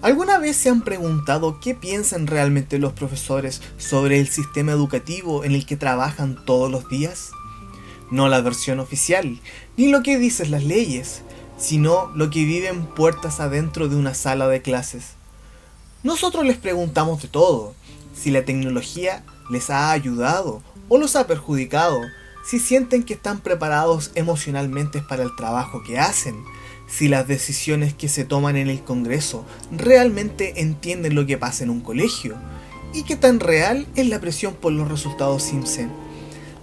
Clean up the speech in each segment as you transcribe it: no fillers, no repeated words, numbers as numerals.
¿Alguna vez se han preguntado qué piensan realmente los profesores sobre el sistema educativo en el que trabajan todos los días? No la versión oficial, ni lo que dicen las leyes, sino lo que viven puertas adentro de una sala de clases. Nosotros les preguntamos de todo, si la tecnología les ha ayudado o los ha perjudicado, si sienten que están preparados emocionalmente para el trabajo que hacen, si las decisiones que se toman en el Congreso realmente entienden lo que pasa en un colegio, y qué tan real es la presión por los resultados Simpson.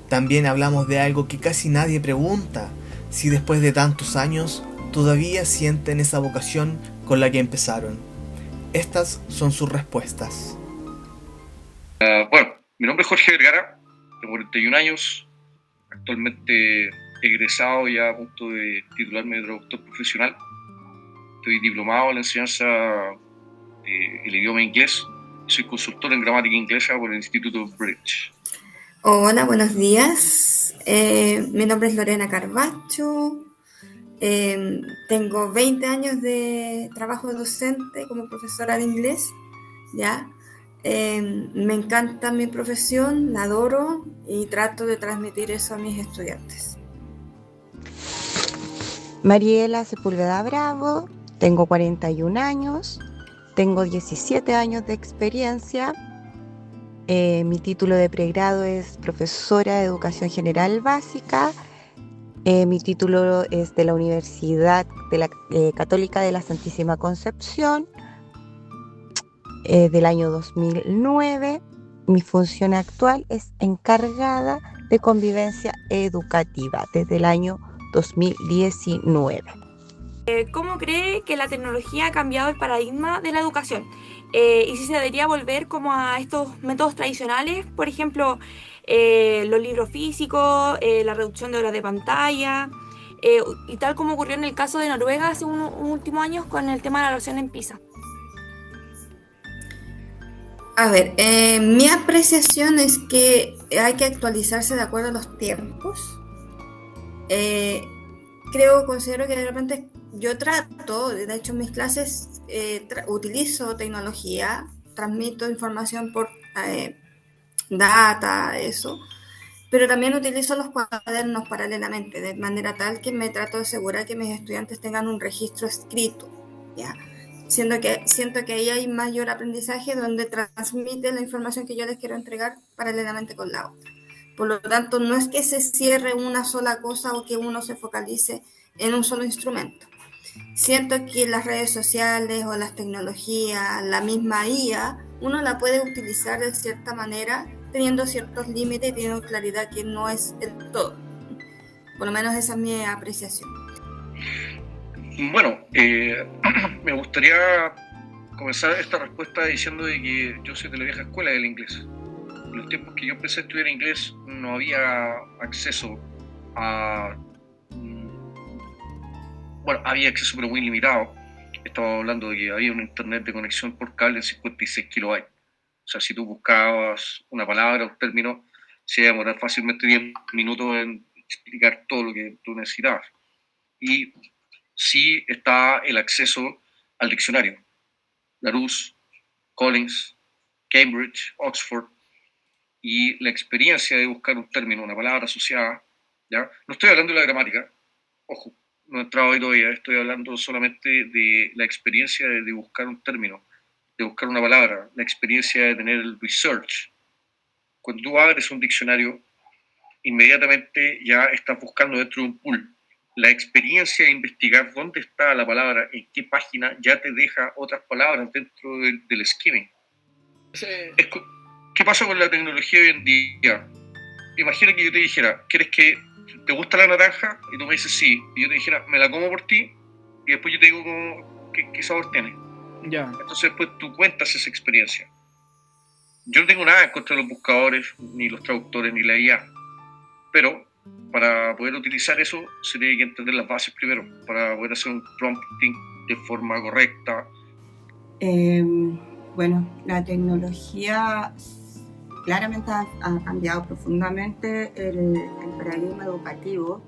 También hablamos de algo que casi nadie pregunta, si después de tantos años todavía sienten esa vocación con la que empezaron. Estas son sus respuestas. Bueno, mi nombre es Jorge Vergara, tengo 41 años, actualmente egresado ya a punto de titularme de traductor profesional. Estoy diplomado en la enseñanza del idioma inglés. Soy consultor en gramática inglesa por el Instituto Bridge. Hola, buenos días. Mi nombre es Lorena Carvacho. Tengo 20 años de trabajo docente como profesora de inglés. ¿Ya? Me encanta mi profesión, la adoro y trato de transmitir eso a mis estudiantes. Mariela Sepúlveda Bravo, tengo 41 años, tengo 17 años de experiencia. Mi título de pregrado es profesora de Educación General Básica. Mi título es de la Universidad de la, Católica de la Santísima Concepción, del año 2009. Mi función actual es encargada de convivencia educativa desde el año 2019. ¿Cómo cree que la tecnología ha cambiado el paradigma de la educación? Y si se debería volver como a estos métodos tradicionales, por ejemplo, los libros físicos, la reducción de horas de pantalla, y tal como ocurrió en el caso de Noruega hace unos últimos años con el tema de la evaluación en PISA. A ver, mi apreciación es que hay que actualizarse de acuerdo a los tiempos. Considero que de repente yo trato, de hecho en mis clases utilizo tecnología, transmito información por data, eso, pero también utilizo los cuadernos paralelamente, de manera tal que me trato de asegurar que mis estudiantes tengan un registro escrito, ¿ya? Siento que ahí hay mayor aprendizaje donde transmite la información que yo les quiero entregar paralelamente con la otra. Por lo tanto, no es que se cierre una sola cosa o que uno se focalice en un solo instrumento. Siento que las redes sociales o las tecnologías, la misma IA, uno la puede utilizar de cierta manera, teniendo ciertos límites y teniendo claridad que no es el todo. Por lo menos esa es mi apreciación. Bueno, me gustaría comenzar esta respuesta diciendo de que yo soy de la vieja escuela del inglés. En los tiempos que yo empecé a estudiar inglés no había acceso a... Bueno, había acceso pero muy limitado. Estaba hablando de que había un internet de conexión por cable en 56 kilobytes. O sea, si tú buscabas una palabra, un término, se iba a demorar fácilmente 10 minutos en explicar todo lo que tú necesitabas. Y sí está el acceso al diccionario. Larousse, Collins, Cambridge, Oxford, y la experiencia de buscar un término, una palabra asociada, ¿ya? No estoy hablando de la gramática, ojo, no he entrado ahí todavía, estoy hablando solamente de la experiencia de buscar un término, de buscar una palabra, la experiencia de tener el research. Cuando tú abres un diccionario, inmediatamente ya estás buscando dentro de un pool. La experiencia de investigar dónde está la palabra, en qué página, ya te deja otras palabras dentro del skimming. ¿Qué pasa con la tecnología hoy en día? Imagina que yo te dijera, ¿te gusta la naranja? Y tú me dices sí. Y yo te dijera, me la como por ti, y después yo te digo qué sabor tiene. Ya. Entonces después tú cuentas esa experiencia. Yo no tengo nada en contra de los buscadores, ni los traductores, ni la IA. Pero para poder utilizar eso, se tiene que entender las bases primero, para poder hacer un prompting de forma correcta. Bueno, la tecnología claramente ha cambiado profundamente el paradigma educativo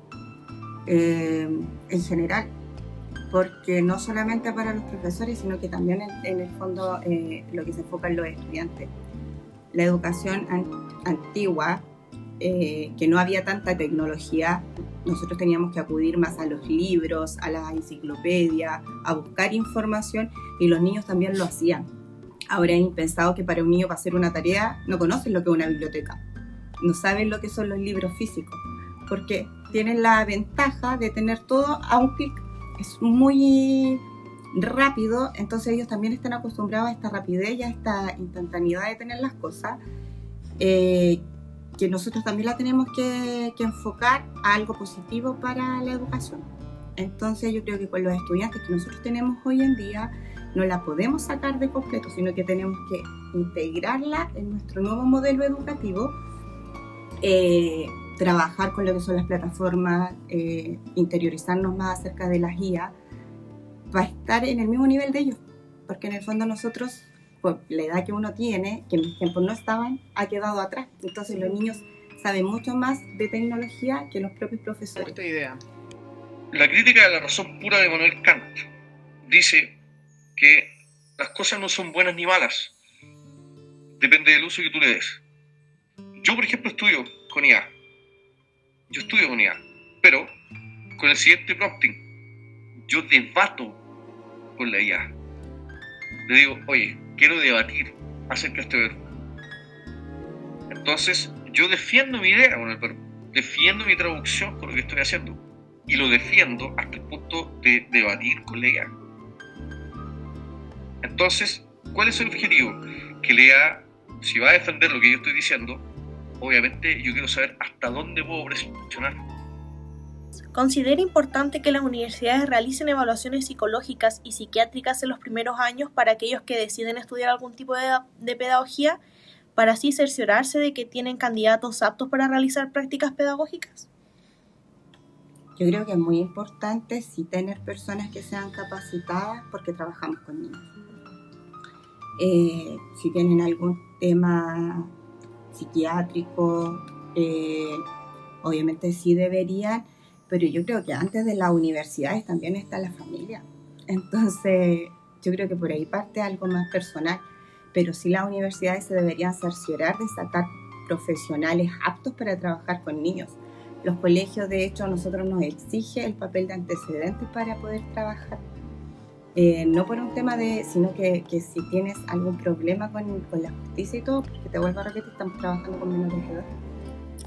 en general, porque no solamente para los profesores, sino que también en el fondo lo que se enfoca en los estudiantes. La educación antigua, que no había tanta tecnología, nosotros teníamos que acudir más a los libros, a las enciclopedias, a buscar información, y los niños también lo hacían. Ahora es impensado que para un niño para hacer una tarea no conocen lo que es una biblioteca, no saben lo que son los libros físicos, porque tienen la ventaja de tener todo a un clic. Es muy rápido, entonces ellos también están acostumbrados a esta rapidez y a esta instantaneidad de tener las cosas, que nosotros también la tenemos que enfocar a algo positivo para la educación. Entonces yo creo que con los estudiantes que nosotros tenemos hoy en día no la podemos sacar de completo, sino que tenemos que integrarla en nuestro nuevo modelo educativo, trabajar con lo que son las plataformas, interiorizarnos más acerca de las guías, para estar en el mismo nivel de ellos, porque en el fondo nosotros, por la edad que uno tiene, que en mis tiempos no estaban, ha quedado atrás. Entonces los niños saben mucho más de tecnología que los propios profesores. Esta idea. La crítica de la razón pura de Manuel Kant dice que las cosas no son buenas ni malas, depende del uso que tú le des. Yo, por ejemplo, estudio con IA, pero con el siguiente prompting, yo debato con la IA. Le digo, oye, quiero debatir acerca de este verbo. Entonces, yo defiendo mi idea con el verbo, defiendo mi traducción con lo que estoy haciendo, y lo defiendo hasta el punto de debatir con la IA. Entonces, ¿cuál es el objetivo? Que la IA, si va a defender lo que yo estoy diciendo, obviamente yo quiero saber hasta dónde puedo presionar. ¿Considera importante que las universidades realicen evaluaciones psicológicas y psiquiátricas en los primeros años para aquellos que deciden estudiar algún tipo de pedagogía, para así cerciorarse de que tienen candidatos aptos para realizar prácticas pedagógicas? Yo creo que es muy importante sí tener personas que sean capacitadas, porque trabajamos con niños. Si tienen algún tema psiquiátrico, obviamente sí deberían, pero yo creo que antes de las universidades también está la familia. Entonces, yo creo que por ahí parte algo más personal, pero sí las universidades se deberían cerciorar de sacar profesionales aptos para trabajar con niños. Los colegios, de hecho, a nosotros nos exige el papel de antecedentes para poder trabajar. No por un tema sino que si tienes algún problema con la justicia y todo, porque te vuelvo a repetir, estamos trabajando con menores de edad.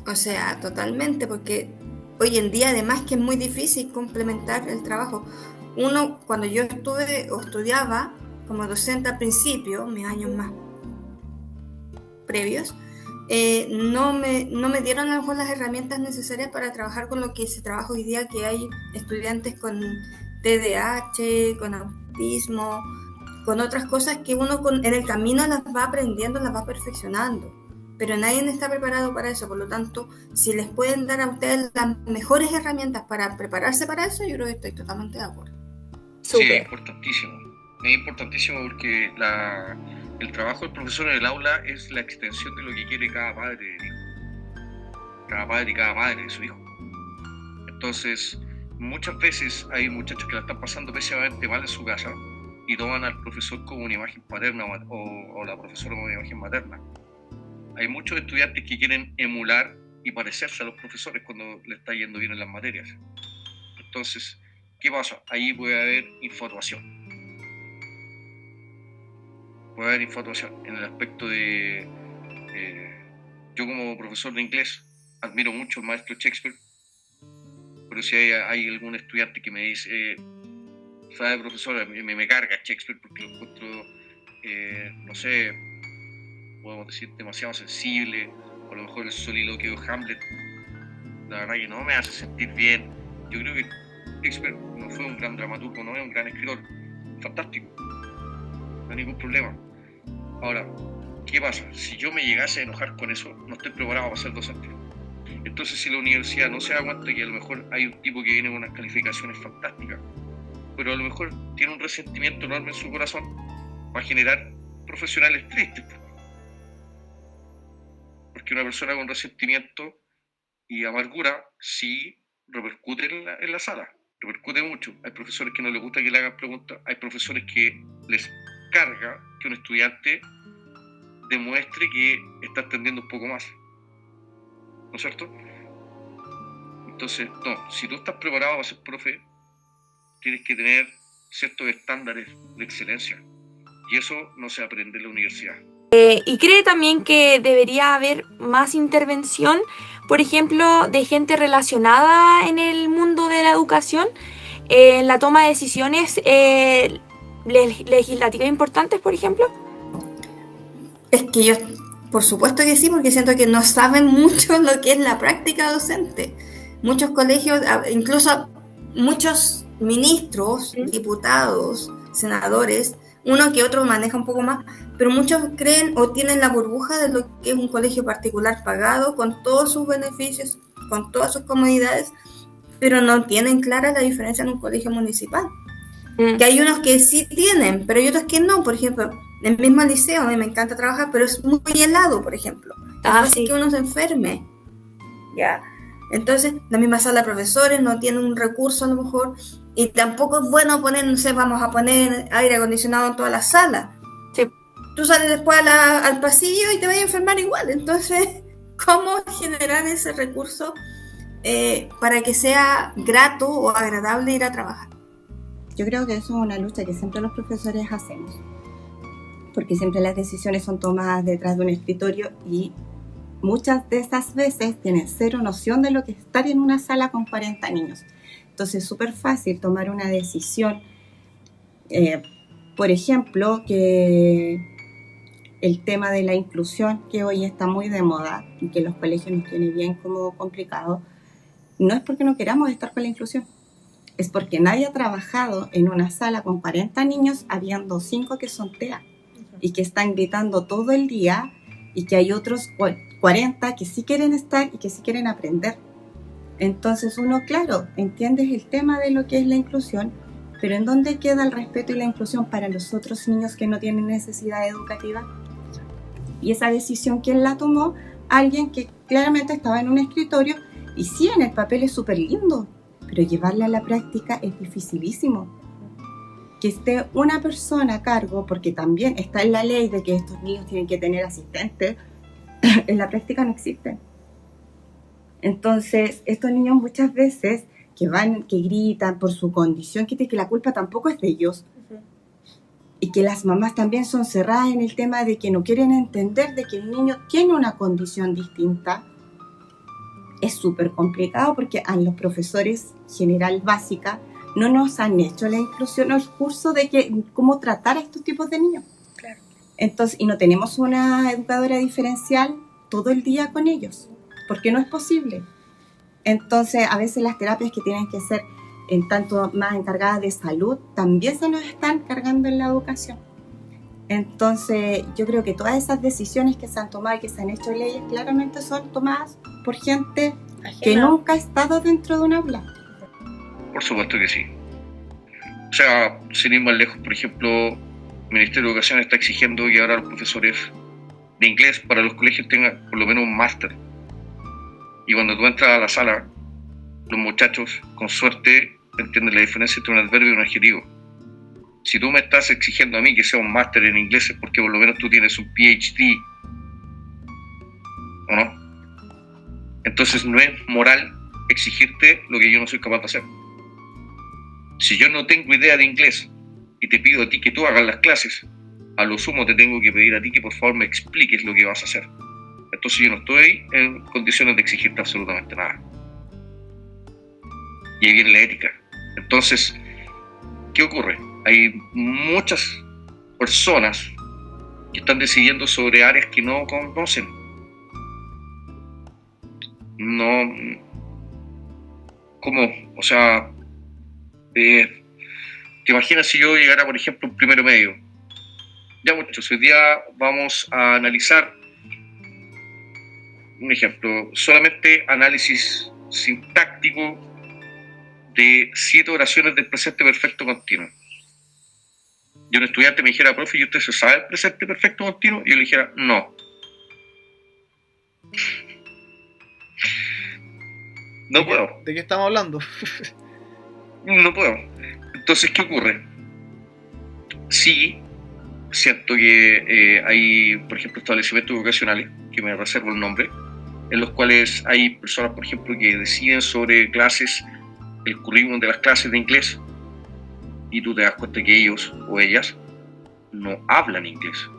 O sea, totalmente, porque hoy en día además que es muy difícil complementar el trabajo. Uno, cuando yo estuve o estudiaba como docente al principio, mis años más previos, no me dieron a lo mejor las herramientas necesarias para trabajar con lo que se trabaja hoy día, que hay estudiantes con TDAH, con autismo, con otras cosas que uno en el camino las va aprendiendo, las va perfeccionando, pero nadie está preparado para eso. Por lo tanto, si les pueden dar a ustedes las mejores herramientas para prepararse para eso, yo creo que estoy totalmente de acuerdo. Sí, es importantísimo porque el trabajo del profesor en el aula es la extensión de lo que quiere cada padre y cada madre de su hijo. Entonces, muchas veces hay muchachos que la están pasando pésimamente mal en su casa y toman al profesor como una imagen paterna o la profesora como una imagen materna. Hay muchos estudiantes que quieren emular y parecerse a los profesores cuando le está yendo bien en las materias. Entonces, ¿qué pasa? Ahí puede haber infatuación. Puede haber infatuación en el aspecto de... yo como profesor de inglés admiro mucho al maestro Shakespeare, pero si hay algún estudiante que me dice, sabe profesor, me carga Shakespeare porque lo encuentro, no sé, podemos decir demasiado sensible, o a lo mejor el soliloquio de Hamlet, la verdad que no me hace sentir bien. Yo creo que Shakespeare no fue un gran dramaturgo, no es un gran escritor, fantástico, no hay ningún problema. Ahora, ¿qué pasa? Si yo me llegase a enojar con eso, no estoy preparado para ser docente. Entonces, si la universidad no se da cuenta que a lo mejor hay un tipo que viene con unas calificaciones fantásticas, pero a lo mejor tiene un resentimiento enorme en su corazón, va a generar profesionales tristes. Porque una persona con resentimiento y amargura sí repercute en la sala. repercute mucho. Hay profesores que no les gusta que le hagan preguntas, hay profesores que les carga que un estudiante demuestre que está entendiendo un poco más, ¿no es cierto? Entonces, no, si tú estás preparado para ser profe, tienes que tener ciertos estándares de excelencia, y eso no se aprende en la universidad. ¿Y cree también que debería haber más intervención, por ejemplo, de gente relacionada en el mundo de la educación, en la toma de decisiones legislativas importantes, por ejemplo? Es que yo, por supuesto que sí, porque siento que no saben mucho lo que es la práctica docente. Muchos colegios, incluso muchos ministros, diputados, senadores, uno que otro maneja un poco más, pero muchos creen o tienen la burbuja de lo que es un colegio particular pagado, con todos sus beneficios, con todas sus comodidades, pero no tienen clara la diferencia en un colegio municipal. Que hay unos que sí tienen, pero hay otros que no. Por ejemplo, en el mismo liceo, a mí me encanta trabajar, pero es muy helado, por ejemplo. Así que uno se enferme. ¿Ya? Entonces, la misma sala de profesores no tiene un recurso a lo mejor, y tampoco es bueno poner, no sé, vamos a poner aire acondicionado en toda la sala. Sí. Tú sales después al pasillo y te vas a enfermar igual. Entonces, ¿cómo generar ese recurso para que sea grato o agradable ir a trabajar? Yo creo que eso es una lucha que siempre los profesores hacemos, porque siempre las decisiones son tomadas detrás de un escritorio y muchas de esas veces tienen cero noción de lo que es estar en una sala con 40 niños. Entonces es súper fácil tomar una decisión, por ejemplo, que el tema de la inclusión, que hoy está muy de moda y que los colegios nos tiene bien como complicado, no es porque no queramos estar con la inclusión, es porque nadie ha trabajado en una sala con 40 niños habiendo 5 que son TEA y que están gritando todo el día, y que hay otros 40 que sí quieren estar y que sí quieren aprender. Entonces uno, claro, entiendes el tema de lo que es la inclusión, pero ¿en dónde queda el respeto y la inclusión para los otros niños que no tienen necesidad educativa? Y esa decisión, ¿quién la tomó? Alguien que claramente estaba en un escritorio, y sí, en el papel es súper lindo, pero llevarla a la práctica es dificilísimo. Que esté una persona a cargo, porque también está en la ley de que estos niños tienen que tener asistentes, en la práctica no existen. Entonces, estos niños muchas veces que gritan por su condición, que la culpa tampoco es de ellos. Y que las mamás también son cerradas en el tema de que no quieren entender de que el niño tiene una condición distinta. Es súper complicado porque a los profesores general básica no nos han hecho la inclusión o el curso de cómo tratar a estos tipos de niños. Claro. Entonces, y no tenemos una educadora diferencial todo el día con ellos, porque no es posible. Entonces, a veces las terapias que tienen que ser en tanto más encargadas de salud también se nos están cargando en la educación. Entonces, yo creo que todas esas decisiones que se han tomado y que se han hecho leyes claramente son tomadas por gente que nunca ha estado dentro de un aula. Por supuesto que sí. O sea, sin ir más lejos, por ejemplo, el Ministerio de Educación está exigiendo que ahora los profesores de inglés para los colegios tengan por lo menos un máster. Y cuando tú entras a la sala, los muchachos, con suerte, entienden la diferencia entre un adverbio y un adjetivo. Si tú me estás exigiendo a mí que sea un máster en inglés, es porque por lo menos tú tienes un PhD, ¿o no? Entonces no es moral exigirte lo que yo no soy capaz de hacer. Si yo no tengo idea de inglés y te pido a ti que tú hagas las clases, a lo sumo te tengo que pedir a ti que por favor me expliques lo que vas a hacer. Entonces yo no estoy en condiciones de exigirte absolutamente nada. Y ahí viene la ética. Entonces, ¿qué ocurre? Hay muchas personas que están decidiendo sobre áreas que no conocen. No, ¿cómo? O sea, ¿te imaginas si yo llegara, por ejemplo, un primero medio? Ya muchachos, hoy día vamos a analizar un ejemplo, solamente análisis sintáctico de 7 oraciones del presente perfecto continuo. Y un estudiante me dijera, profe, ¿y usted se sabe el presente perfecto continuo? Y yo le dijera, no. No puedo. ¿De qué estamos hablando? No puedo. Entonces, ¿qué ocurre? Sí, siento que hay, por ejemplo, establecimientos educacionales, que me reservo el nombre, en los cuales hay personas, por ejemplo, que deciden sobre clases, el currículum de las clases de inglés, y tú te das cuenta que ellos o ellas no hablan inglés.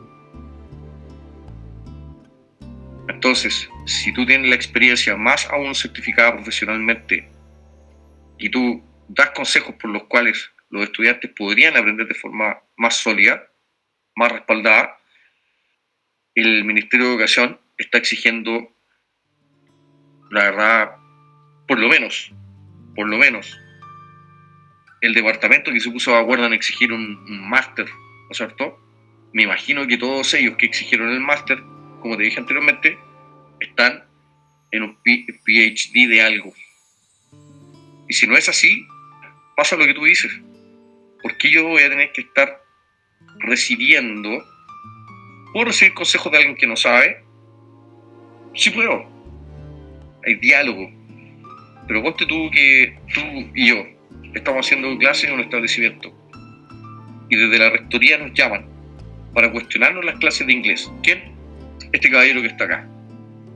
Entonces, si tú tienes la experiencia más aún certificada profesionalmente y tú das consejos por los cuales los estudiantes podrían aprender de forma más sólida, más respaldada, el Ministerio de Educación está exigiendo, la verdad, por lo menos, el departamento que se puso de acuerdo en exigir un máster, ¿no es cierto? Me imagino que todos ellos que exigieron el máster, como te dije anteriormente, están en un PhD de algo. Y si no es así, pasa lo que tú dices. ¿Por qué yo voy a tener que estar recibiendo? ¿Puedo recibir consejos de alguien que no sabe? Sí puedo. Hay diálogo. Pero ponte tú que tú y yo estamos haciendo clases en un establecimiento y desde la rectoría nos llaman para cuestionarnos las clases de inglés. ¿Quién? Este caballero que está acá.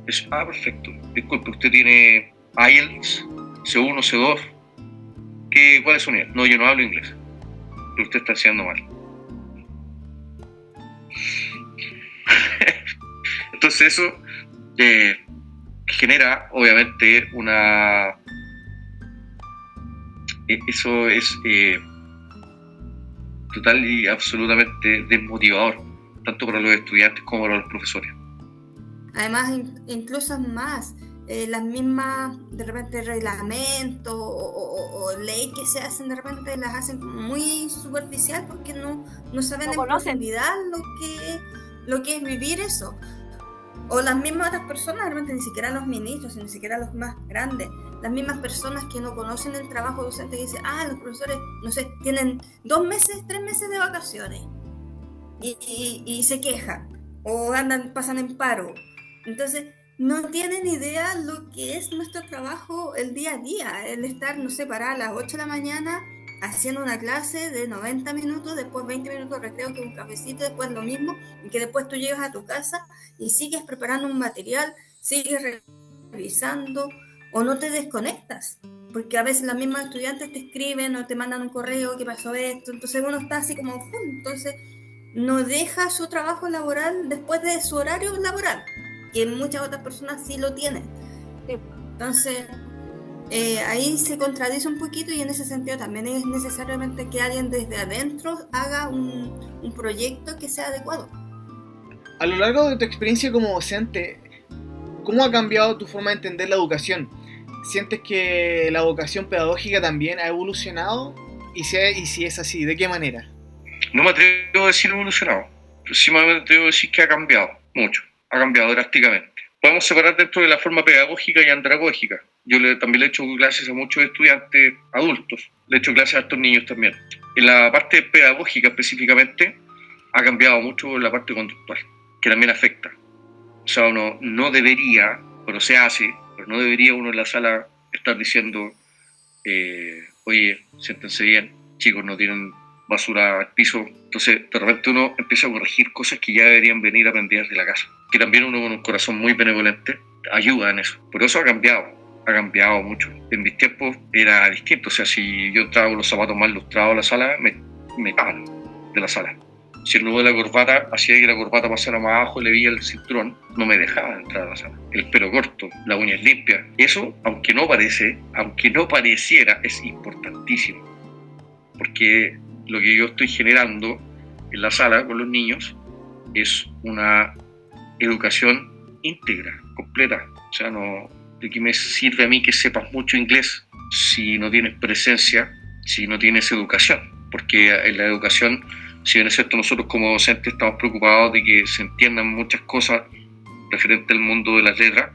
Perfecto. Disculpe, ¿usted tiene IELTS, C1, C2? ¿Cuál es su nivel? No, yo no hablo inglés. Pero usted está haciendo mal. Entonces eso genera, obviamente, eso es total y absolutamente desmotivador, tanto para los estudiantes como para los profesores. Además, incluso más, las mismas, de repente, reglamentos o ley que se hacen, de repente las hacen muy superficial porque no saben en profundidad lo que es vivir eso. O las mismas otras personas, de repente ni siquiera los ministros, ni siquiera los más grandes, las mismas personas que no conocen el trabajo docente que dicen, los profesores, no sé, tienen 2 meses, 3 meses de vacaciones y se quejan o pasan en paro. Entonces, no tienen idea lo que es nuestro trabajo el día a día, el estar, no sé, parada a las 8 de la mañana haciendo una clase de 90 minutos, después 20 minutos de recreo, que un cafecito, después lo mismo, y que después tú llegas a tu casa y sigues preparando un material, sigues revisando o no te desconectas, porque a veces las mismas estudiantes te escriben o te mandan un correo, ¿qué pasó esto? Entonces uno está así como, entonces no deja su trabajo laboral después de su horario laboral, que muchas otras personas sí lo tienen. Entonces ahí se contradice un poquito, y en ese sentido también es necesariamente que alguien desde adentro haga un proyecto que sea adecuado. A lo largo de tu experiencia como docente, ¿cómo ha cambiado tu forma de entender la educación? ¿Sientes que la vocación pedagógica también ha evolucionado? Y si es así, ¿de qué manera? No me atrevo a decir evolucionado, pero sí me atrevo a decir que ha cambiado mucho, ha cambiado drásticamente. Podemos separar dentro de la forma pedagógica y andragógica. Yo también le he hecho clases a muchos estudiantes adultos, le he hecho clases a estos niños también. En la parte pedagógica específicamente ha cambiado mucho la parte conductual, que también afecta. O sea, uno no debería, pero se hace, pero no debería uno en la sala estar diciendo, oye, siéntense bien, chicos, no tienen basura al piso. Entonces, de repente uno empieza a corregir cosas que ya deberían venir aprendidas de la casa. Que también uno con un corazón muy benevolente ayuda en eso. Por eso ha cambiado mucho. En mis tiempos era distinto. O sea, si yo entraba con los zapatos mal lustrados a la sala, me echaban de la sala. Si el nudo de la corbata hacía que la corbata pasara más abajo y le veía el cinturón, no me dejaba entrar a la sala. El pelo corto, las uñas limpias. Eso, aunque no pareciera, es importantísimo. Porque lo que yo estoy generando en la sala con los niños es una educación íntegra, completa. O sea, ¿de qué me sirve a mí que sepas mucho inglés si no tienes presencia, si no tienes educación? Porque en la educación, si bien es cierto, nosotros como docentes estamos preocupados de que se entiendan muchas cosas referente al mundo de las letras,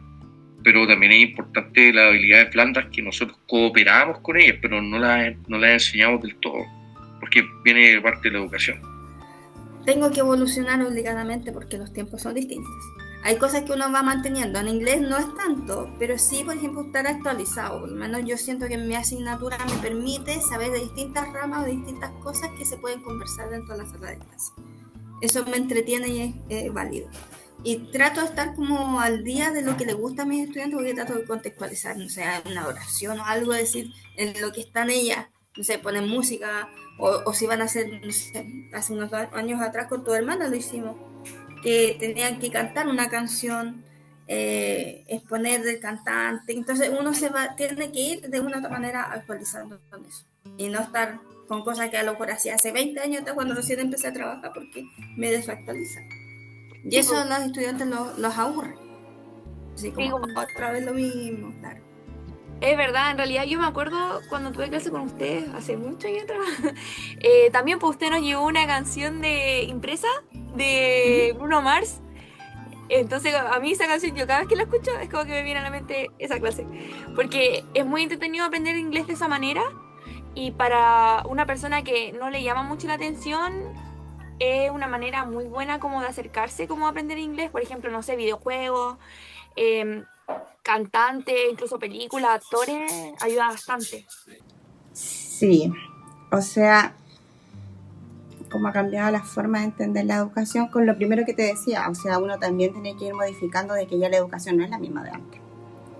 pero también es importante la habilidad de blandas que nosotros cooperamos con ellas, pero no las enseñamos del todo, porque viene de parte de la educación. Tengo que evolucionar obligadamente porque los tiempos son distintos. Hay cosas que uno va manteniendo. En inglés no es tanto, pero sí, por ejemplo, estar actualizado. Por lo menos yo siento que mi asignatura me permite saber de distintas ramas o de distintas cosas que se pueden conversar dentro de la sala de clase. Eso me entretiene y es válido. Y trato de estar como al día de lo que le gusta a mis estudiantes, porque trato de contextualizar, no sé, una oración o algo, decir, en lo que están ellas, no sé, ponen música, o si van a hacer, no sé, hace unos años atrás con tu hermana lo hicimos, que tenían que cantar una canción, exponer del cantante, entonces uno tiene que ir de una u otra manera actualizando con eso, y no estar con cosas que a lo mejor hacía hace 20 años cuando recién empecé a trabajar, porque me desactualizan. Y Sí, eso pues, a los estudiantes los aburre. Así sí, como otra vez lo mismo, claro. es verdad, en realidad yo me acuerdo cuando tuve clase con ustedes hace mucho años atrás. También pues usted nos llevó una canción de impresa de Bruno Mars. Entonces a mí esa canción, yo cada vez que la escucho es como que me viene a la mente esa clase. Porque es muy entretenido aprender inglés de esa manera. Y para una persona que no le llama mucho la atención, es una manera muy buena como de acercarse como a aprender inglés. Por ejemplo, no sé, videojuegos, em, cantantes, incluso películas, actores, ayuda bastante. Sí, o sea, cómo ha cambiado la forma de entender la educación con lo primero que te decía, o sea, uno también tiene que ir modificando de que ya la educación no es la misma de antes,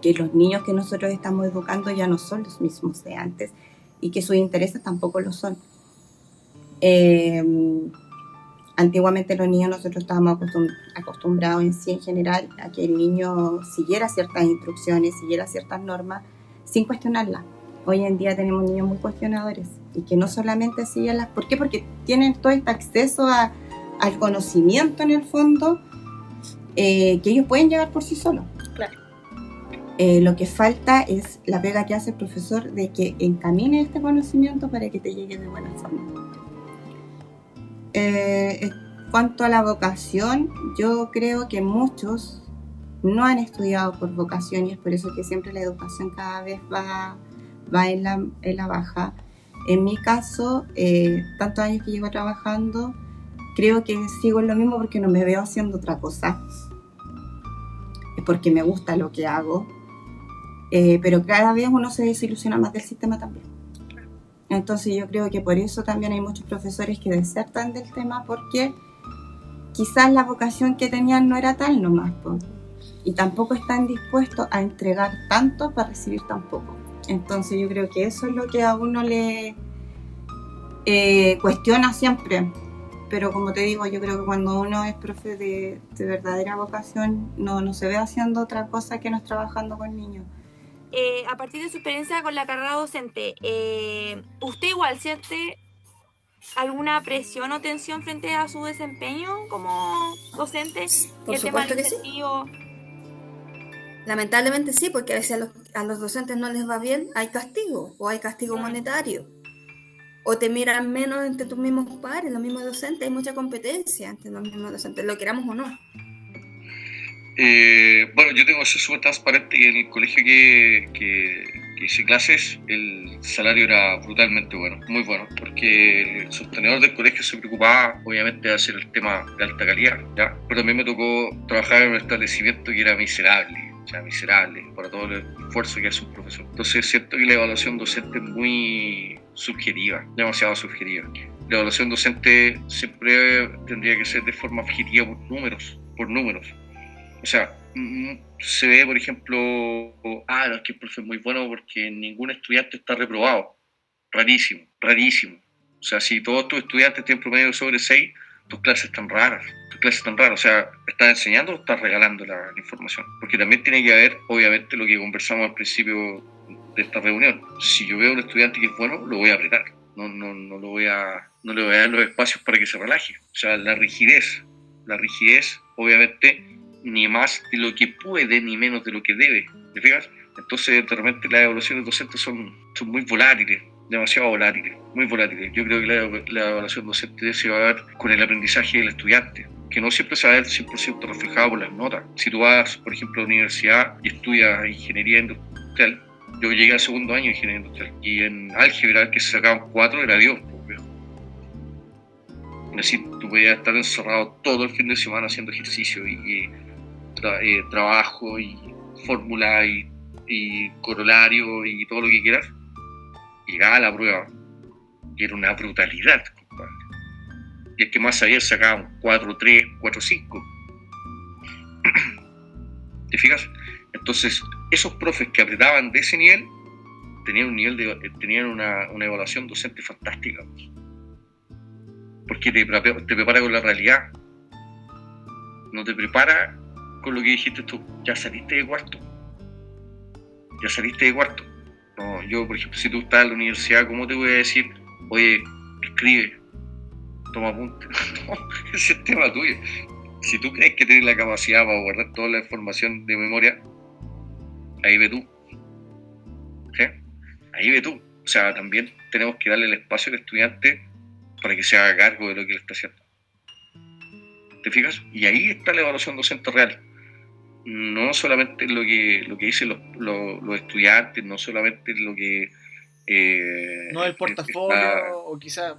que los niños que nosotros estamos educando ya no son los mismos de antes y que sus intereses tampoco lo son. Antiguamente los niños nosotros estábamos acostumbrados en sí en general a que el niño siguiera ciertas instrucciones, siguiera ciertas normas sin cuestionarlas. Hoy en día tenemos niños muy cuestionadores y que no solamente siguen las... ¿Por qué? Porque tienen todo este acceso al conocimiento en el fondo, que ellos pueden llegar por sí solos. Claro. Lo que falta es la pega que hace el profesor de que encamine este conocimiento para que te llegue de buena forma. En cuanto a la vocación, yo creo que muchos no han estudiado por vocación y es por eso que siempre la educación cada vez va en la baja. En mi caso, tantos años que llevo trabajando, creo que sigo en lo mismo porque no me veo haciendo otra cosa, porque me gusta lo que hago, pero cada vez uno se desilusiona más del sistema también. Entonces yo creo que por eso también hay muchos profesores que desertan del tema, porque quizás la vocación que tenían no era tal nomás, y tampoco están dispuestos a entregar tanto para recibir tan poco. Entonces yo creo que eso es lo que a uno le cuestiona siempre. Pero como te digo, yo creo que cuando uno es profe de verdadera vocación, no se ve haciendo otra cosa que no es trabajando con niños. A partir de su experiencia con la carrera docente, ¿usted igual siente alguna presión o tensión frente a su desempeño como docente? Por El tema supuesto del que sí. incentivo. Lamentablemente sí, porque a veces a los docentes no les va bien, hay castigo, o hay castigo monetario, o te miran menos entre tus mismos pares, los mismos docentes, hay mucha competencia entre los mismos docentes, lo queramos o no. Bueno, yo tengo que ser súper transparente que en el colegio que hice clases, el salario era brutalmente bueno, muy bueno, porque el sostenedor del colegio se preocupaba, obviamente, de hacer el tema de alta calidad, ¿ya? Pero también me tocó trabajar en un establecimiento que era miserable, o sea, miserable, para todo el esfuerzo que hace un profesor. Entonces siento que la evaluación docente es muy subjetiva, demasiado subjetiva. La evaluación docente siempre tendría que ser de forma objetiva por números. O sea, se ve, por ejemplo, no, es que el profe es muy bueno porque ningún estudiante está reprobado. Rarísimo, rarísimo. O sea, si todos tus estudiantes tienen promedio sobre 6, tus clases están raras. O sea, ¿estás enseñando o estás regalando la información? Porque también tiene que haber, obviamente, lo que conversamos al principio de esta reunión. Si yo veo a un estudiante que es bueno, lo voy a apretar. No le voy a dar los espacios para que se relaje. O sea, la rigidez, obviamente, ni más de lo que puede, ni menos de lo que debe. ¿Te fijas? Entonces, de repente, las evaluaciones docentes son muy volátiles, demasiado volátiles, muy volátiles. Yo creo que la evaluación docente se va a ver con el aprendizaje del estudiante, que no siempre se va a ver 100% reflejado por las notas. Si tú vas, por ejemplo, a la universidad y estudias ingeniería industrial, yo llegué al segundo año de ingeniería industrial y en álgebra, que se sacaban 4, era Dios, pues, es decir, tú podías estar encerrado todo el fin de semana haciendo ejercicio y trabajo y fórmula y corolario y todo lo que quieras. Llegaba a la prueba y era una brutalidad, compadre. Y el que más sabía sacaba un 4-3, 4-5. ¿Te fijas? Entonces, esos profes que apretaban de ese nivel tenían una evaluación docente fantástica, porque te prepara con la realidad, no te prepara con lo que dijiste tú. Ya saliste de cuarto. No, yo, por ejemplo, si tú estás en la universidad, ¿cómo te voy a decir, oye, escribe, toma apuntes? No, ese es tema tuyo. Si tú crees que tienes la capacidad para guardar toda la información de memoria, ahí ve tú. ¿Sí? Ahí ve tú. O sea, también tenemos que darle el espacio al estudiante para que se haga cargo de lo que él está haciendo. ¿Te fijas? Y ahí está la evaluación docente real. No solamente lo que dicen los estudiantes, no solamente lo que... no el portafolio, o quizás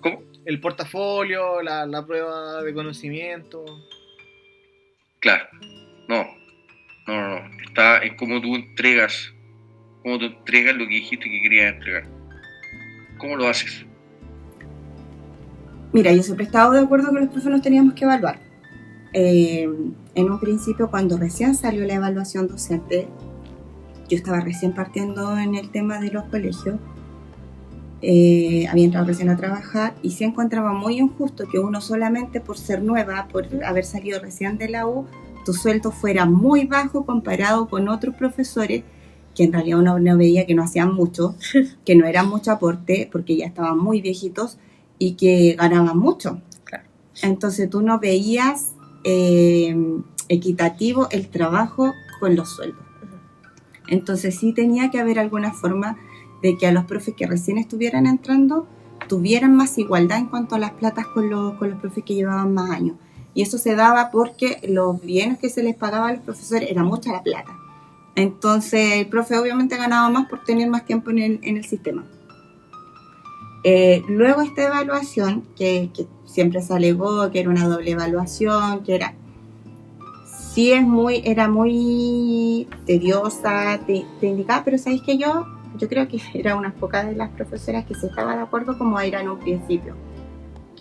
el portafolio, la prueba de conocimiento. Claro, no. Está en cómo tú entregas lo que dijiste que querías entregar. ¿Cómo lo haces? Mira, yo siempre he estado de acuerdo que los profes nos teníamos que evaluar. En un principio, cuando recién salió la evaluación docente, yo estaba recién partiendo en el tema de los colegios, había entrado recién a trabajar y se encontraba muy injusto que uno solamente por ser nueva, por haber salido recién de la U, tu sueldo fuera muy bajo comparado con otros profesores que en realidad uno veía que no hacían mucho, que no eran mucho aporte porque ya estaban muy viejitos y que ganaban mucho. Claro. Entonces tú no veías equitativo el trabajo con los sueldos. Entonces sí tenía que haber alguna forma de que a los profes que recién estuvieran entrando tuvieran más igualdad en cuanto a las platas con los profes que llevaban más años. Y eso se daba porque los bienes que se les pagaba a los profesores era mucha la plata. Entonces el profe obviamente ganaba más por tener más tiempo en el sistema. Luego esta evaluación, que siempre se alegó que era una doble evaluación, que era muy tediosa, te indicaba, pero sabéis que yo creo que era unas pocas de las profesoras que se estaba de acuerdo como era en un principio,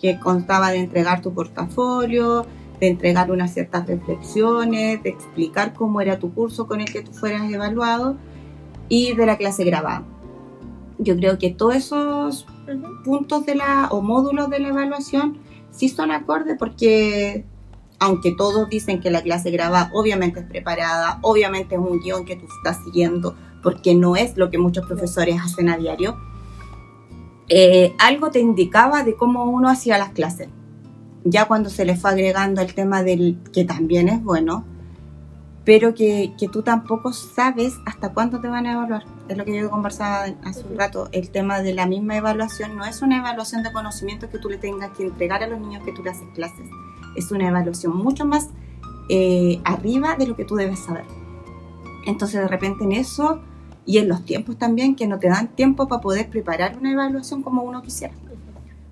que constaba de entregar tu portafolio, de entregar unas ciertas reflexiones, de explicar cómo era tu curso con el que tú fueras evaluado y de la clase grabada. Yo creo que todos esos puntos o módulos de la evaluación sí son acordes porque aunque todos dicen que la clase grabada obviamente es preparada, obviamente es un guión que tú estás siguiendo, porque no es lo que muchos profesores hacen a diario, algo te indicaba de cómo uno hacía las clases. Ya cuando se le fue agregando el tema del que también es bueno, pero que tú tampoco sabes hasta cuándo te van a evaluar. Es lo que yo conversaba hace un rato, el tema de la misma evaluación no es una evaluación de conocimiento que tú le tengas que entregar a los niños que tú le haces clases. Es una evaluación mucho más arriba de lo que tú debes saber. Entonces de repente en eso y en los tiempos también, que no te dan tiempo para poder preparar una evaluación como uno quisiera.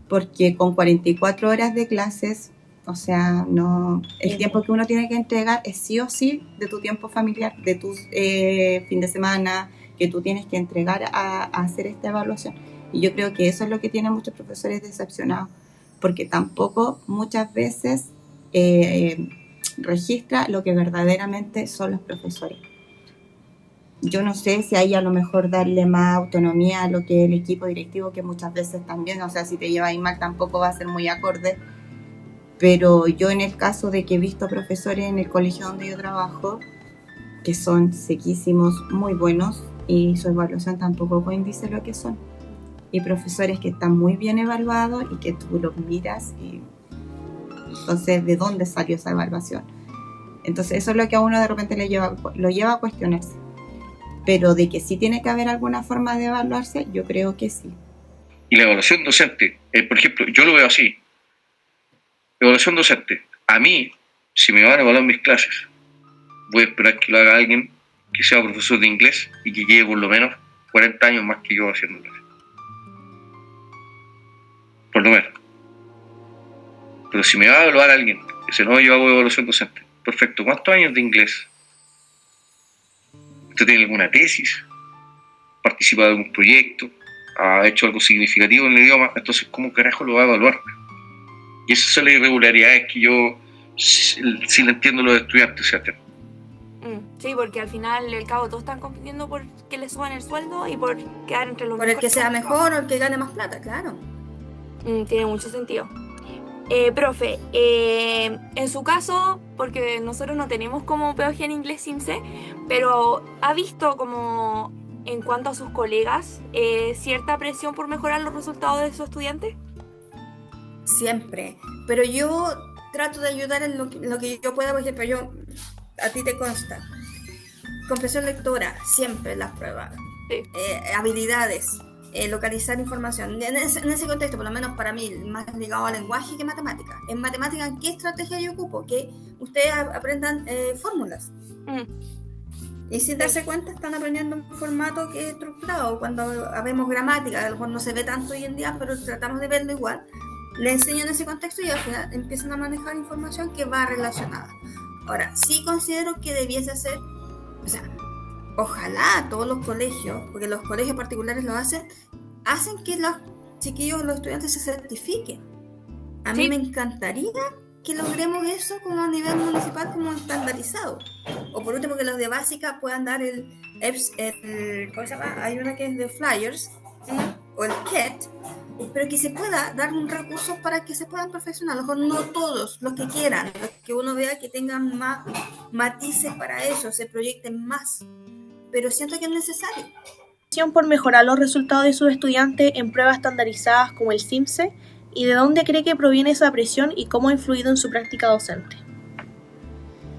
Porque con 44 horas de clases, o sea, no, el tiempo que uno tiene que entregar es sí o sí de tu tiempo familiar, de tu fin de semana, que tú tienes que entregar a hacer esta evaluación. Y yo creo que eso es lo que tienen muchos profesores decepcionados, porque tampoco muchas veces registra lo que verdaderamente son los profesores. Yo no sé si hay a lo mejor darle más autonomía a lo que el equipo directivo, que muchas veces también, o sea, si te llevas mal tampoco va a ser muy acorde, pero yo en el caso de que he visto profesores en el colegio donde yo trabajo, que son sequísimos, muy buenos, y su evaluación tampoco coincide lo que son. Y profesores que están muy bien evaluados y que tú los miras y entonces, ¿de dónde salió esa evaluación? Entonces eso es lo que a uno de repente lo lleva a cuestionarse. Pero de que sí tiene que haber alguna forma de evaluarse, yo creo que sí. Y la evaluación docente, por ejemplo, yo lo veo así. Evaluación docente. A mí, si me van a evaluar mis clases, voy a esperar que lo haga alguien que sea profesor de inglés y que lleve por lo menos 40 años más que yo haciendo clases. Por lo menos. Pero si me va a evaluar alguien que dice, no, yo hago evaluación docente, perfecto, ¿cuántos años de inglés ¿Usted tiene alguna tesis? ¿Participa de algún proyecto? ¿Ha hecho algo significativo en el idioma? Entonces, ¿cómo carajo lo va a evaluar? Y esas son las irregularidades que yo sí le entiendo a los estudiantes, ¿cierto? Sí, porque al final, al cabo, todos están compitiendo por que le suban el sueldo y por quedar entre los Por el que sea mejor o el que gane más plata, claro. Tiene mucho sentido. Profe, en su caso, porque nosotros no tenemos como pedagogía en inglés CIMSE, pero ¿ha visto como en cuanto a sus colegas cierta presión por mejorar los resultados de sus estudiantes? Siempre. Pero yo trato de ayudar en lo que yo pueda, por ejemplo, a ti te consta. Comprensión lectora, siempre las pruebas. Sí. Habilidades, localizar información. En ese contexto, por lo menos para mí, más ligado al lenguaje que matemática. En matemática, ¿qué estrategia yo ocupo? Que ustedes aprendan fórmulas. Y sin darse cuenta están aprendiendo un formato que es estructurado. Cuando vemos gramática, a lo mejor no se ve tanto hoy en día, pero tratamos de verlo igual. Le enseño en ese contexto y al final empiezan a manejar información que va relacionada. Ahora, sí considero que debiese ser, o sea, ojalá todos los colegios, porque los colegios particulares lo hacen que los chiquillos, los estudiantes se certifiquen. A mí me encantaría que logremos eso como a nivel municipal, como estandarizado. O por último, que los de básica puedan dar ¿cómo se llama? Hay una que es de flyers, o el KET, pero que se pueda dar un recurso para que se puedan perfeccionar. A lo mejor no todos, los que quieran, los que uno vea que tengan más matices para eso, se proyecten más, pero siento que es necesario. Por mejorar los resultados de sus estudiantes en pruebas estandarizadas como el CIMSE, y de dónde cree que proviene esa presión y cómo ha influido en su práctica docente.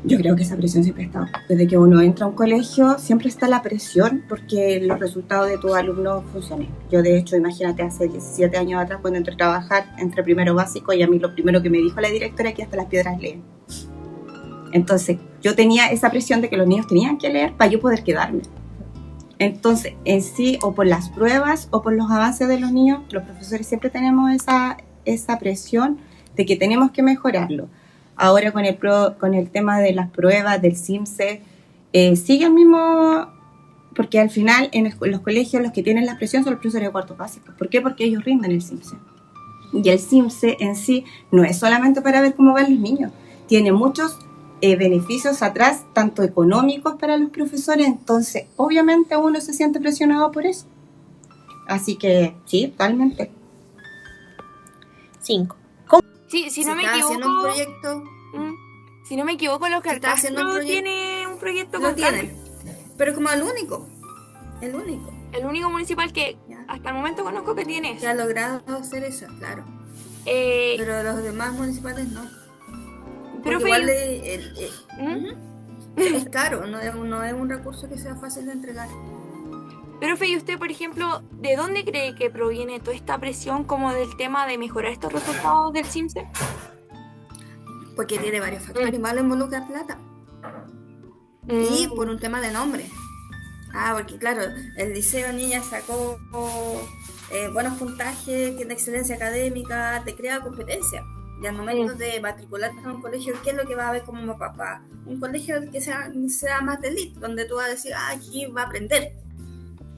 Yo creo que esa presión siempre ha estado. Desde que uno entra a un colegio siempre está la presión porque los resultados de tus alumnos funcionen. Yo de hecho, imagínate, hace 17 años atrás cuando entré a trabajar, entré primero básico y a mí lo primero que me dijo la directora es que hasta las piedras leen. Entonces yo tenía esa presión de que los niños tenían que leer para yo poder quedarme. Entonces en sí, o por las pruebas o por los avances de los niños, los profesores siempre tenemos esa presión de que tenemos que mejorarlo. Ahora con el tema de las pruebas del CIMSE, sigue el mismo, porque al final en los colegios los que tienen la presión son los profesores de cuarto básico. ¿Por qué? Porque ellos rinden el CIMSE. Y el CIMSE en sí no es solamente para ver cómo van los niños, tiene muchos beneficios atrás, tanto económicos para los profesores, entonces obviamente uno se siente presionado por eso. Así que sí, totalmente. 5. Sí, si no me equivoco, equivoco, un proyecto, si no me equivoco, los está haciendo un proyecto, tiene un proyecto lo con tienen, pero como el único municipal que ya, hasta el momento conozco que tiene eso. que ha logrado hacer eso, claro. Pero los demás municipales no. Pero igual es caro, no es un recurso que sea fácil de entregar. Pero Fe, ¿y usted, por ejemplo, de dónde cree que proviene toda esta presión como del tema de mejorar estos resultados del CIMSE? Porque tiene varios factores, más lo involucra plata. Y por un tema de nombre. Porque claro, el liceo niña sacó buenos puntajes, tiene excelencia académica, te crea competencia. Y al momento de matricularte en un colegio, ¿qué es lo que va a ver como papá? Un colegio que sea más de elite, donde tú vas a decir, aquí va a aprender.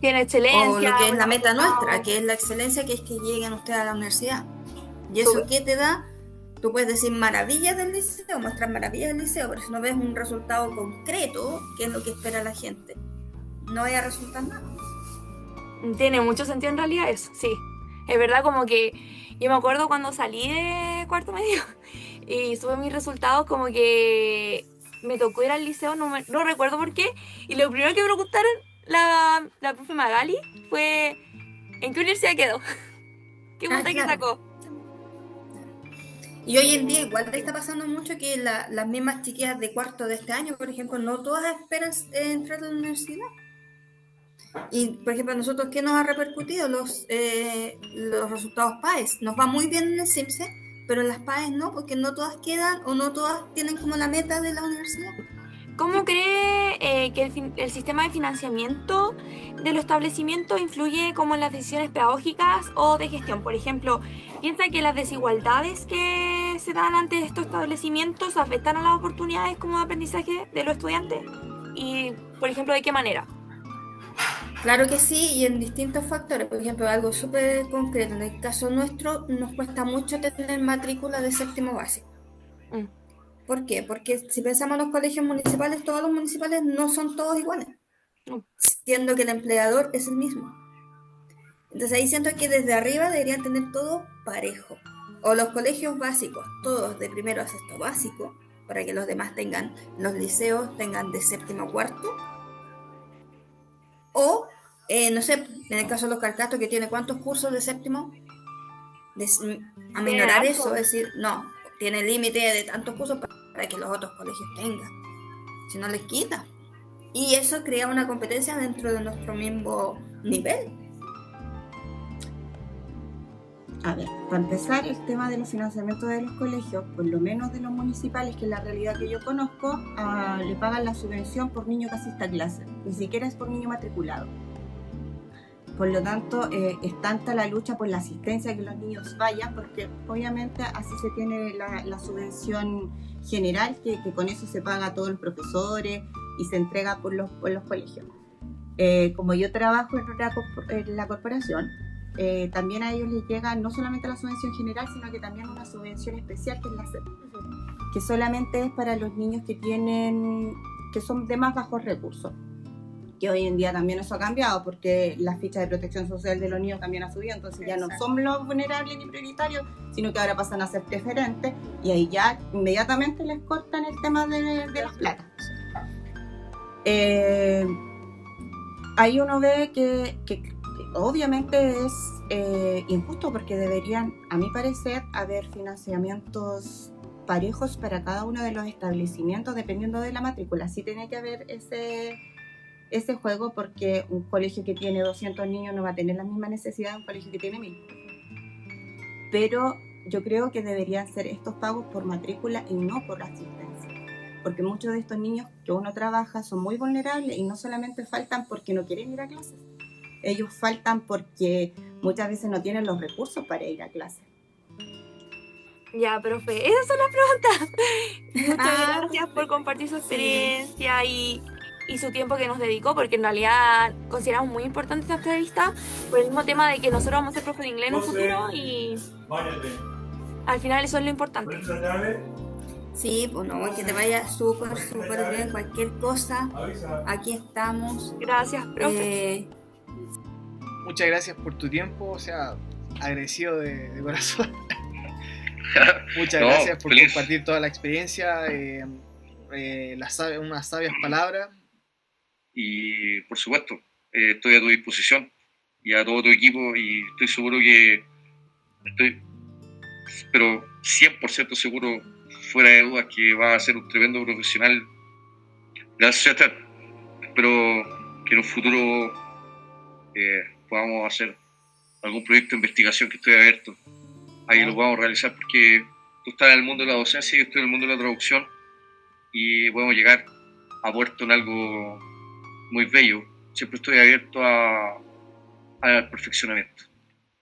Tiene excelencia. O lo que es la meta nuestra, que es la excelencia, que es que lleguen ustedes a la universidad. ¿Y eso qué te da? Tú puedes decir maravillas del liceo, mostrar maravillas del liceo, pero si no ves un resultado concreto, que es lo que espera la gente, no vaya a resultar nada. Tiene mucho sentido en realidad eso, sí. Es verdad, como que yo me acuerdo cuando salí de cuarto medio y supe mis resultados, como que me tocó ir al liceo, no recuerdo por qué, y lo primero que me preguntaron la profe Magali fue ¿en qué universidad quedó? ¿Qué puntaje sacó? Y hoy en día igual está pasando mucho que las mismas chiquillas de cuarto de este año, por ejemplo, no todas esperan entrar a la universidad. Y, por ejemplo, a nosotros, ¿qué nos ha repercutido? Los resultados PAES. Nos va muy bien en el CIMSE, pero en las PAES no, porque no todas quedan o no todas tienen como la meta de la universidad. ¿Cómo cree que el sistema de financiamiento de los establecimientos influye como en las decisiones pedagógicas o de gestión? Por ejemplo, ¿piensa que las desigualdades que se dan ante estos establecimientos afectan a las oportunidades como de aprendizaje de los estudiantes? y, por ejemplo, de qué manera? Claro que sí, y en distintos factores. Por ejemplo, algo súper concreto. En el caso nuestro, nos cuesta mucho tener matrícula de séptimo básico. Mm. ¿Por qué? Porque si pensamos en los colegios municipales, todos los municipales no son todos iguales, Mm. siendo que el empleador es el mismo. Entonces ahí siento que desde arriba deberían tener todo parejo. O los colegios básicos, todos de primero a sexto básico, para que los demás tengan, los liceos tengan de séptimo a cuarto. O, no sé, en el caso de los Calcatos, que tiene cuántos cursos de séptimo, Tiene aminorar eso, harto. es decir, no, tiene límite de tantos cursos para que los otros colegios tengan. Si no les quita. Y eso crea una competencia dentro de nuestro mismo nivel. A ver, para empezar, el tema de los financiamientos de los colegios, por lo menos de los municipales, que es la realidad que yo conozco, le pagan la subvención por niño que asista a clase, ni siquiera es por niño matriculado. Por lo tanto, es tanta la lucha por la asistencia que los niños vayan, porque obviamente así se tiene la subvención general, que con eso se paga a todos los profesores y se entrega por los colegios. Como yo trabajo en la corporación, también a ellos les llega no solamente la subvención general, sino que también una subvención especial, que es la SEP, que solamente es para los niños que son de más bajos recursos. Que hoy en día también eso ha cambiado, porque la ficha de protección social de los niños también ha subido, entonces ya no son los vulnerables ni prioritarios, sino que ahora pasan a ser preferentes, y ahí ya inmediatamente les cortan el tema de las platas. Ahí uno ve que obviamente es injusto, porque deberían, a mi parecer, haber financiamientos parejos para cada uno de los establecimientos dependiendo de la matrícula. Sí tiene que haber ese juego, porque un colegio que tiene 200 niños no va a tener la misma necesidad de un colegio que tiene 1000. Pero yo creo que deberían ser estos pagos por matrícula y no por asistencia, porque muchos de estos niños que uno trabaja son muy vulnerables y no solamente faltan porque no quieren ir a clases, ellos faltan porque muchas veces no tienen los recursos para ir a clases. Ya, profe, esas son las preguntas. Muchas gracias por compartir su experiencia y su tiempo que nos dedicó, porque en realidad consideramos muy importante esta entrevista por el mismo tema de que nosotros vamos a ser profe de inglés en un futuro y al final eso es lo importante. Sí, pues no, que te vaya súper, súper bien. Cualquier cosa, aquí estamos. Gracias, profe. Muchas gracias por tu tiempo, o sea, agradecido de corazón. Muchas gracias por compartir toda la experiencia, unas sabias palabras. Y por supuesto, estoy a tu disposición y a todo tu equipo, y estoy seguro que pero 100% seguro, fuera de dudas, que va a ser un tremendo profesional. Gracias, César. Espero que en un futuro podamos hacer algún proyecto de investigación, que estoy abierto a que lo podamos realizar, porque tú estás en el mundo de la docencia y yo estoy en el mundo de la traducción, y podemos llegar a puerto en algo muy bello. Siempre estoy abierto al perfeccionamiento.